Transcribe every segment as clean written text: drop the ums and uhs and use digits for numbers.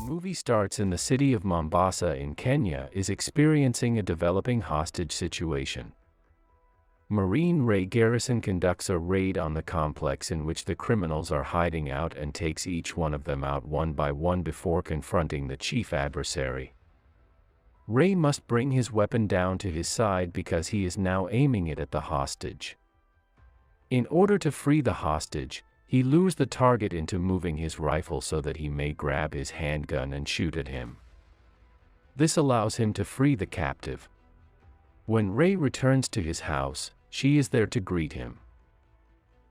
movie starts in the city of Mombasa in Kenya is experiencing a developing hostage situation. Marine Ray Garrison conducts a raid on the complex in which the criminals are hiding out and takes each one of them out one by one before confronting the chief adversary. Ray must bring his weapon down to his side because he is now aiming it at the hostage. In order to free the hostage, he lures the target into moving his rifle so that he may grab his handgun and shoot at him. This allows him to free the captive. When Ray returns to his house, she is there to greet him.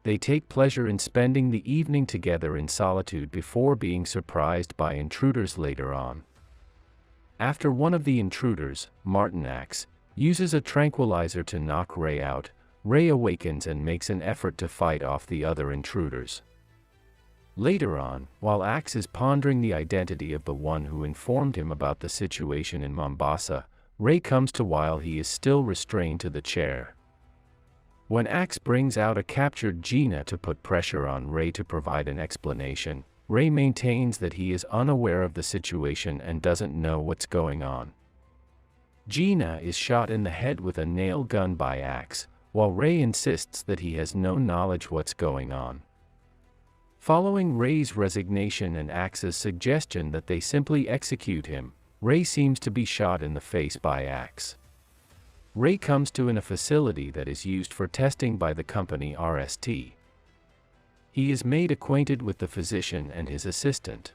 They take pleasure in spending the evening together in solitude before being surprised by intruders later on. After one of the intruders, Martin Axe, uses a tranquilizer to knock Ray out, Ray awakens and makes an effort to fight off the other intruders. Later on, while Axe is pondering the identity of the one who informed him about the situation in Mombasa, Ray comes to while he is still restrained to the chair. When Axe brings out a captured Gina to put pressure on Ray to provide an explanation, Ray maintains that he is unaware of the situation and doesn't know what's going on. Gina is shot in the head with a nail gun by Axe, while Ray insists that he has no knowledge what's going on. Following Ray's resignation and Axe's suggestion that they simply execute him, Ray seems to be shot in the face by Axe. Ray comes to a facility that is used for testing by the company RST. He is made acquainted with the physician and his assistant.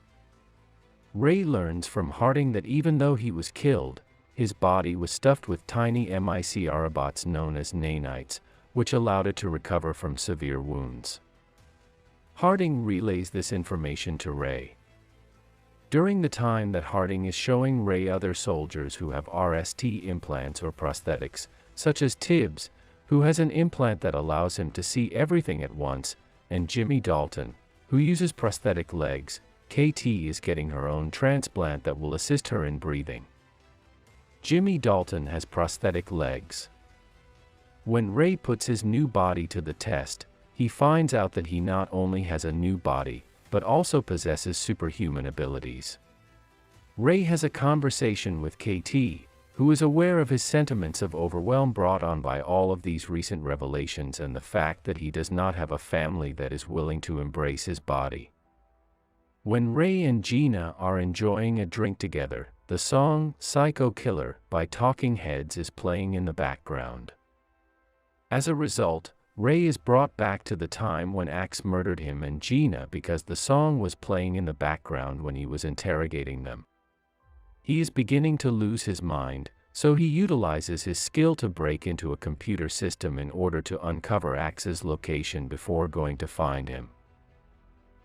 Ray learns from Harding that even though he was killed, his body was stuffed with tiny microbots known as nanites, which allowed it to recover from severe wounds. Harding relays this information to Ray. During the time that Harding is showing Ray other soldiers who have RST implants or prosthetics, such as Tibbs, who has an implant that allows him to see everything at once, and Jimmy Dalton, who uses prosthetic legs, KT is getting her own transplant that will assist her in breathing. Jimmy Dalton has prosthetic legs. When Ray puts his new body to the test, he finds out that he not only has a new body, but also possesses superhuman abilities. Ray has a conversation with KT, who is aware of his sentiments of overwhelm brought on by all of these recent revelations and the fact that he does not have a family that is willing to embrace his body. When Ray and Gina are enjoying a drink together, the song "Psycho Killer" by Talking Heads is playing in the background. As a result, Ray is brought back to the time when Axe murdered him and Gina because the song was playing in the background when he was interrogating them. He is beginning to lose his mind, so he utilizes his skill to break into a computer system in order to uncover Axe's location before going to find him.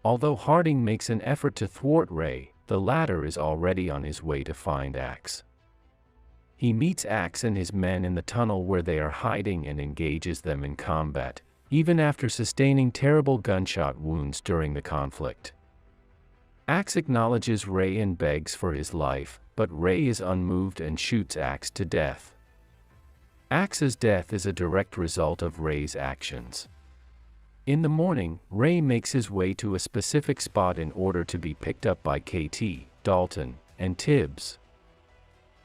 Although Harding makes an effort to thwart Ray, the latter is already on his way to find Axe. He meets Axe and his men in the tunnel where they are hiding and engages them in combat, even after sustaining terrible gunshot wounds during the conflict. Axe acknowledges Ray and begs for his life, but Ray is unmoved and shoots Axe to death. Axe's death is a direct result of Ray's actions. In the morning, Ray makes his way to a specific spot in order to be picked up by KT, Dalton, and Tibbs.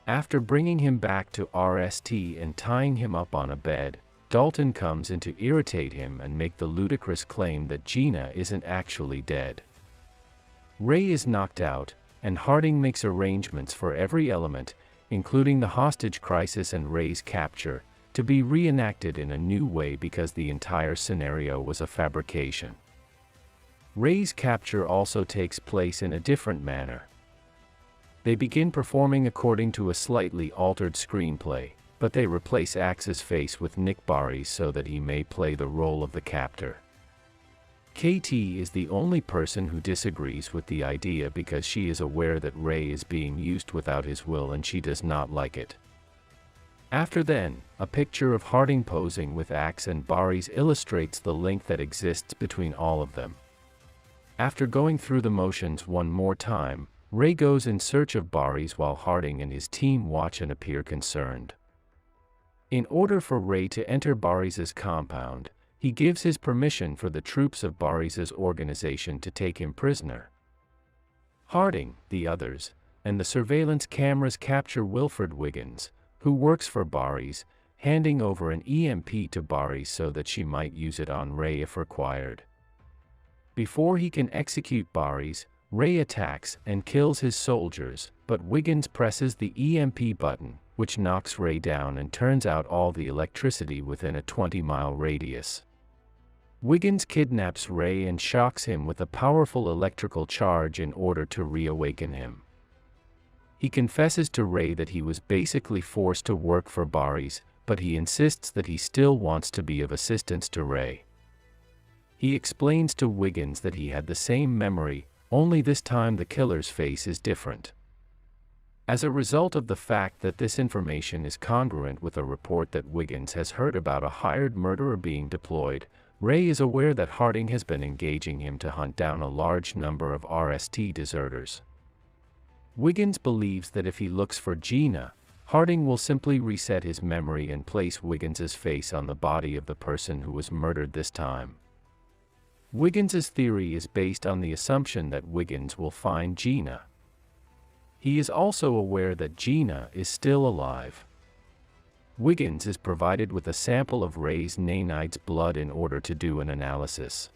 After bringing him back to RST and tying him up on a bed, Dalton comes in to irritate him and make the ludicrous claim that Gina isn't actually dead. Ray is knocked out, and Harding makes arrangements for every element, including the hostage crisis and Ray's capture, to be reenacted in a new way because the entire scenario was a fabrication. Ray's capture also takes place in a different manner. They begin performing according to a slightly altered screenplay, but they replace Axe's face with Nick Barry's so that he may play the role of the captor. KT is the only person who disagrees with the idea because she is aware that Ray is being used without his will and she does not like it. After then, a picture of Harding posing with Axe and Barry's illustrates the link that exists between all of them. After going through the motions one more time, Ray goes in search of Barry's while Harding and his team watch and appear concerned. In order for Ray to enter Barry's compound, he gives his permission for the troops of Barry's organization to take him prisoner. Harding, the others, and the surveillance cameras capture Wilfred Wiggins, who works for Barry's, handing over an EMP to Barry so that she might use it on Ray if required. Before he can execute Barry's, Ray attacks and kills his soldiers, but Wiggins presses the EMP button, which knocks Ray down and turns out all the electricity within a 20-mile radius. Wiggins kidnaps Ray and shocks him with a powerful electrical charge in order to reawaken him. He confesses to Ray that he was basically forced to work for Barry's, but he insists that he still wants to be of assistance to Ray. He explains to Wiggins that he had the same memory, only this time the killer's face is different. As a result of the fact that this information is congruent with a report that Wiggins has heard about a hired murderer being deployed, Ray is aware that Harding has been engaging him to hunt down a large number of RST deserters. Wiggins believes that if he looks for Gina, Harding will simply reset his memory and place Wiggins's face on the body of the person who was murdered this time. Wiggins's theory is based on the assumption that Wiggins will find Gina. He is also aware that Gina is still alive. Wiggins is provided with a sample of Ray's nanite's blood in order to do an analysis.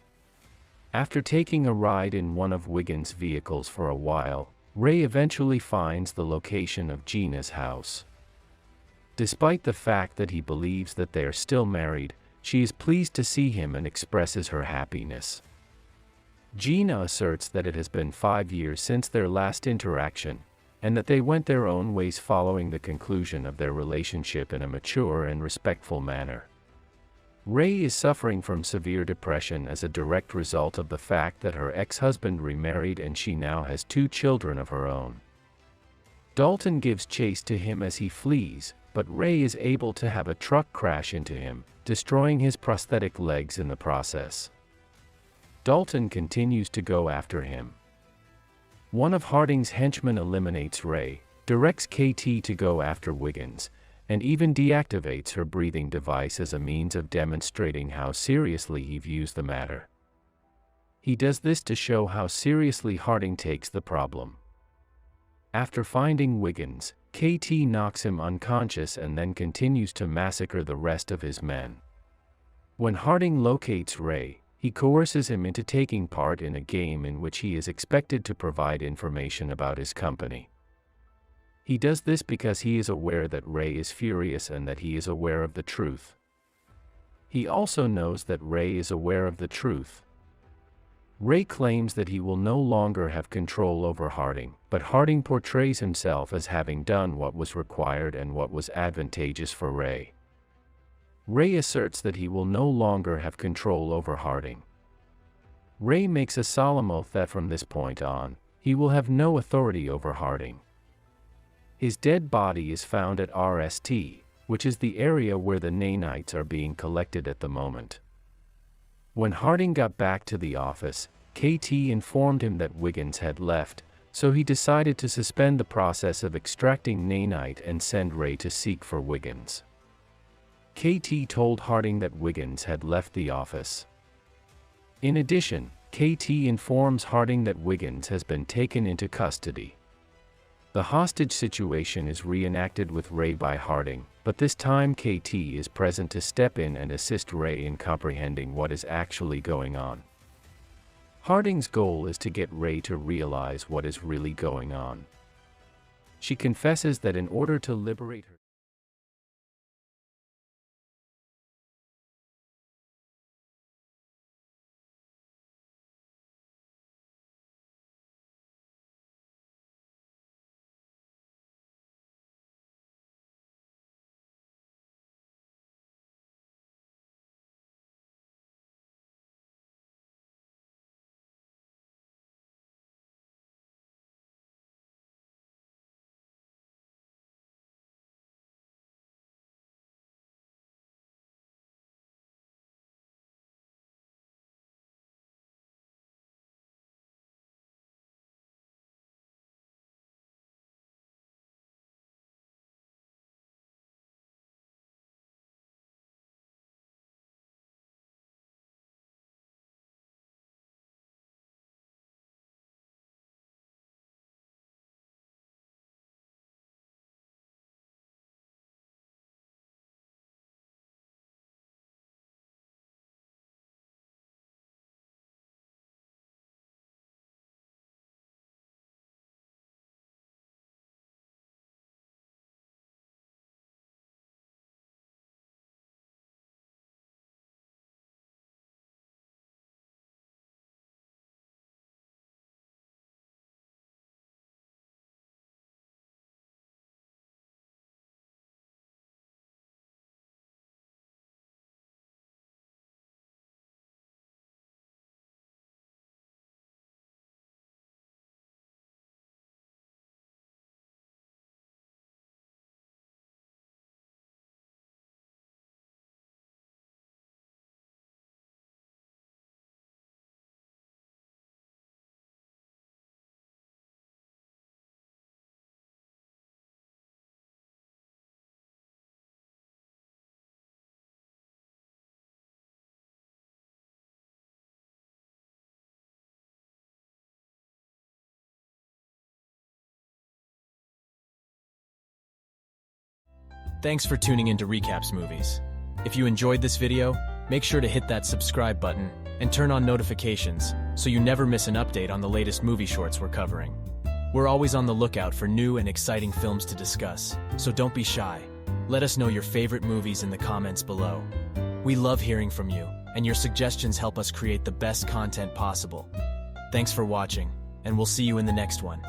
After taking a ride in one of Wiggins' vehicles for a while, Ray eventually finds the location of Gina's house. Despite the fact that he believes that they are still married, she is pleased to see him and expresses her happiness. Gina asserts that it has been 5 years since their last interaction, and that they went their own ways following the conclusion of their relationship in a mature and respectful manner. Ray is suffering from severe depression as a direct result of the fact that her ex-husband remarried and she now has 2 children of her own. Dalton gives chase to him as he flees, but Ray is able to have a truck crash into him, destroying his prosthetic legs in the process. Dalton continues to go after him. One of Harding's henchmen eliminates Ray, directs KT to go after Wiggins, and even deactivates her breathing device as a means of demonstrating how seriously he views the matter. He does this to show how seriously Harding takes the problem. After finding Wiggins, KT knocks him unconscious and then continues to massacre the rest of his men. When Harding locates Ray, he coerces him into taking part in a game in which he is expected to provide information about his company. He does this because he is aware that Ray is furious and that he is aware of the truth. He also knows that Ray is aware of the truth. Ray claims that he will no longer have control over Harding, but Harding portrays himself as having done what was required and what was advantageous for Ray. Ray asserts that he will no longer have control over Harding. Ray makes a solemn oath that from this point on, he will have no authority over Harding. His dead body is found at RST, which is the area where the nanites are being collected at the moment. When Harding got back to the office, KT informed him that Wiggins had left, so he decided to suspend the process of extracting nanite and send Ray to seek for Wiggins. KT told Harding that Wiggins had left the office. In addition, KT informs Harding that Wiggins has been taken into custody. The hostage situation is reenacted with Ray by Harding, but this time KT is present to step in and assist Ray in comprehending what is actually going on. Harding's goal is to get Ray to realize what is really going on. She confesses that in order to liberate her Thanks for tuning into Recaps Movies. If you enjoyed this video, make sure to hit that subscribe button and turn on notifications so you never miss an update on the latest movie shorts we're covering. We're always on the lookout for new and exciting films to discuss, so don't be shy. Let us know your favorite movies in the comments below. We love hearing from you, and your suggestions help us create the best content possible. Thanks for watching, and we'll see you in the next one.